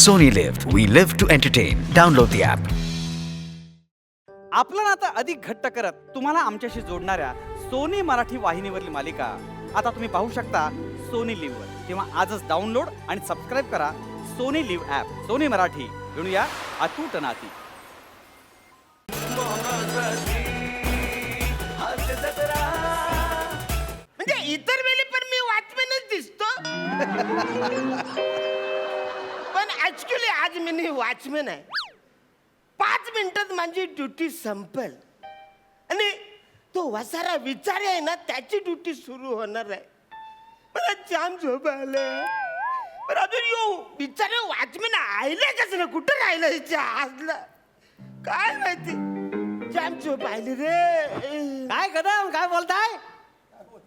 Sony Live. We live to entertain. Download the app. आपलं नातं अधिक घट्ट करत तुम्हाला आमच्याशी जोडणाऱ्या सोनी मराठी वाहिनीवरील मालिका आता तुम्ही पाहू शकता सोनी लिव्हवर. तेव्हा आजच डाउनलोड आणि सबस्क्राईब करा Sony LIV app. Sony Marathi जणूया अतूट नाती. म्हणजे इतर वेळी पण मी वॉचमॅनच दिसतो पण ऍक्च्युली आज मी वॉचमॅन आहे. 5 मिनिटात माझी ड्युटी संपेल आणि तो वसारा विचार आहे ना त्याची ड्युटी सुरू होणार आहे. मला जाम झोप आलं पण अजून येऊ बिचारे वॉचमॅन आले कसं ना कुठं राहिलं हिच्या आजला काय माहिती जाम झोप आली रे. काय कदम काय बोलताय?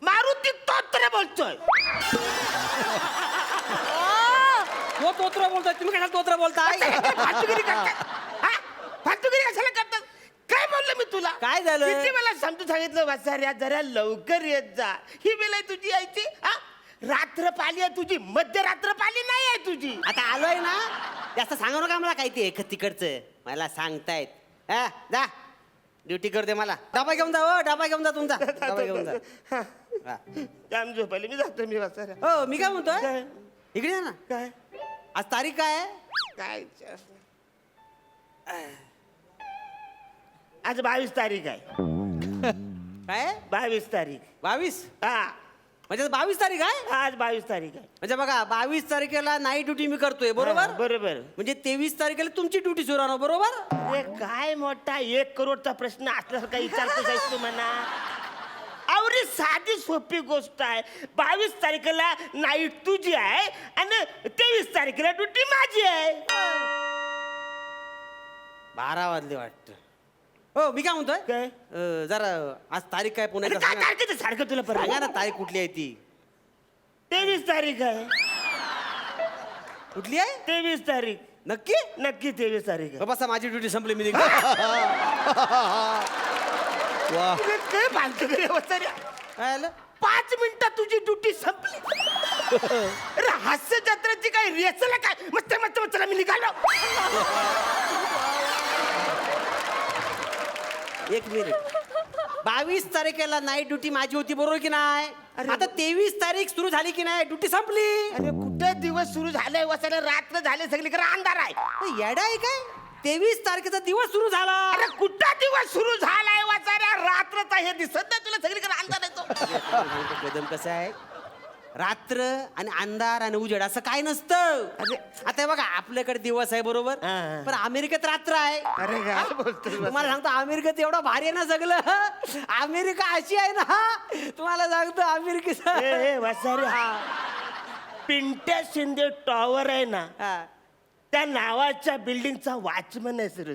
मारुती तोत्र बोलतोय. तो तोत्र बोलताय तुम्ही कशाला तोत्र बोलताय? फालतूगिरी करताय हा? फालतूगिरी कशाला करतात? काय बोललो मी तुला? काय झालं? किती मला समजून सांगितलं वासाऱ्या जरा लवकर येत जा. ही वेळ आहे तुझी यायची हा? रात्र पाली आहे तुझी, मध्यरात्र पाली नाही आहे तुझी. आता आलोय ना जास्त सांगू नका मला काय ते तिकडचं मला सांगतायत. हा जा ड्युटी करते मला. डबा घेऊन जा हो, डबा घेऊन जा तुमचा. डबा घेऊन जा. हा. हा. जाम झोपायला मी जातो मी वासाऱ्या. हो मी काय म्हणतोय काय? इकडे ये ना. काय आज तारीख काय आहे? काय आज 22 तारीख आहे. काय 22 तारीख 22 हा म्हणजे 22 तारीख आहे. आज 22 तारीख आहे. म्हणजे बघा 22 तारखेला नाईट ड्युटी मी करतोय बरोबर. हा, बरोबर. म्हणजे 23 तारखेला तुमची ड्युटी सुरू होणार बरोबर. अरे काय मोठा 1 करोडचा प्रश्न असल्यासारखा विचारतोस आहेस तू म्हणा. अवरी साधी सोपी गोष्ट आहे. 22 तारखेला नाईट तुझी आहे आणि 23 तारखेला ड्युटी माझी आहे. 12 वाजले वाटतं. हो मी काय म्हणतोय काय? जरा आज तारीख काय पुन्हा अरे एकदा काय सांगा. तारखेचं सारखं तुला सांगा परवा ना तारीख कुठली आहे ती. 23 तारीख आहे. कुठली आहे 23 तारीख नक्की. नक्की 23 तारीख आहे. बसा माझी ड्युटी संपली मी निघतो. तुला काय बांधतो रे वसाऱ्या? काय आलं 5 मिनिटात तुझी ड्युटी संपली. अरे हास्य जत्राची काय रेसल काय मस्त मस्त चला मी निघालो. एक मिनिट 22 तारखेला नाईट ड्युटी माझी होती बरोबर की नाही. अरे. आता 23 तारीख सुरू झाली की नाही ड्युटी संपली. अरे कुठे दिवस सुरू झालाय वसाऱ्या? रात्र झाले सगळीकडे अंधार आहे. येडा आहे काय. 23 तारखेचा दिवस सुरू झाला. अरे कुठला दिवस सुरू झालाय वाचाऱ्या? रात्रचा हे दिसत नाही तुला सगळीकडे अंधार येतो. कदम कसं आहे रात्र आणि अंधार आणि उजेड असं काय नसतं. अरे. आता हे बघा आपल्याकडे दिवस आहे बरोबर हा. पण अमेरिकेत रात्र आहे. अरे काय बोलतोस तुम्हाला सांगतो अमेरिकेत एवढं भारी आहे ना सगळं. अमेरिका अशी आहे ना तुम्हाला सांगतो अमेरिकेचं. वाचाऱ्या पिंट्या शिंदे टॉवर आहे ना हा. त्या नावाच्या बिल्डिंगचा वॉचमन आहे सर.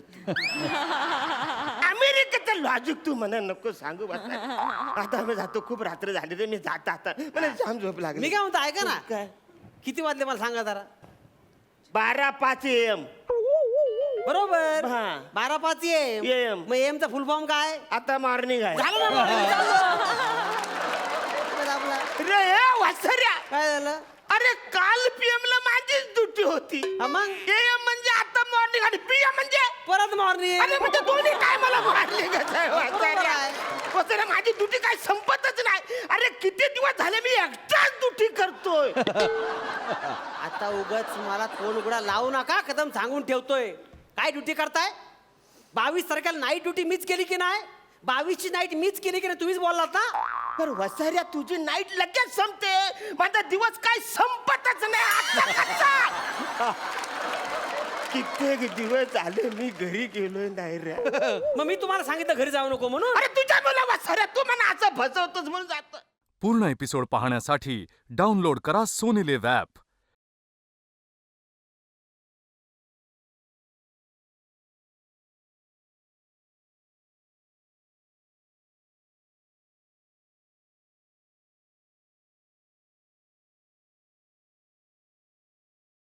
अमेरिकेचं लॉजिक तू मला नको सांगू वाचाऱ्या. आता मी जातो खूप रात्र झाली रे मी जाता आता मला जाम झोप लागली. मी काय म्हणतो ऐका ना काय किती वाजले मला सांगा जरा. 12:05 AM. बरोबर हा. 12:05 AM. AM. मग AM चा फुल फॉर्म काय आता मॉर्निंग आहे. झालं ना morning, चालू. आपला. रे वाचाऱ्या काय झालं अरे काल PM ला माझीच ड्युटी होती. हा मग AM म्हणजे आता मॉर्निंग आणि PM म्हणजे परत मॉर्निंग. अरे म्हणजे दोन्ही काय मला मारले बरोबर आहे. माझी ड्युटी काय संपतच नाही. अरे किती दिवस झाले मी एकटाच ड्युटी करतोय. आता उगाच मला फोन उघडा लावू नका कदम सांगून ठेवतोय. काय ड्युटी करताय 22 तारखेला नाईट ड्युटी मीच केली की नाही. 22 ची नाईट मीच केली की नाही तुम्हीच बोललात ना. पण वसाऱ्या तुझी नाईट लगेच संपते. माझा दिवस काय संपतच नाही. आता कसा? कित्येक दिवस झाले मी घरी गेलोय नाही रे. मग मी तुम्हाला सांगितलं घरी जाऊ नको म्हणून. अरे तुझ्या मुला वसाऱ्या तू मला असं फसवतोस म्हणून जात. पूर्ण एपिसोड पाहण्यासाठी डाउनलोड करा सोनी लिव्ह ॲप.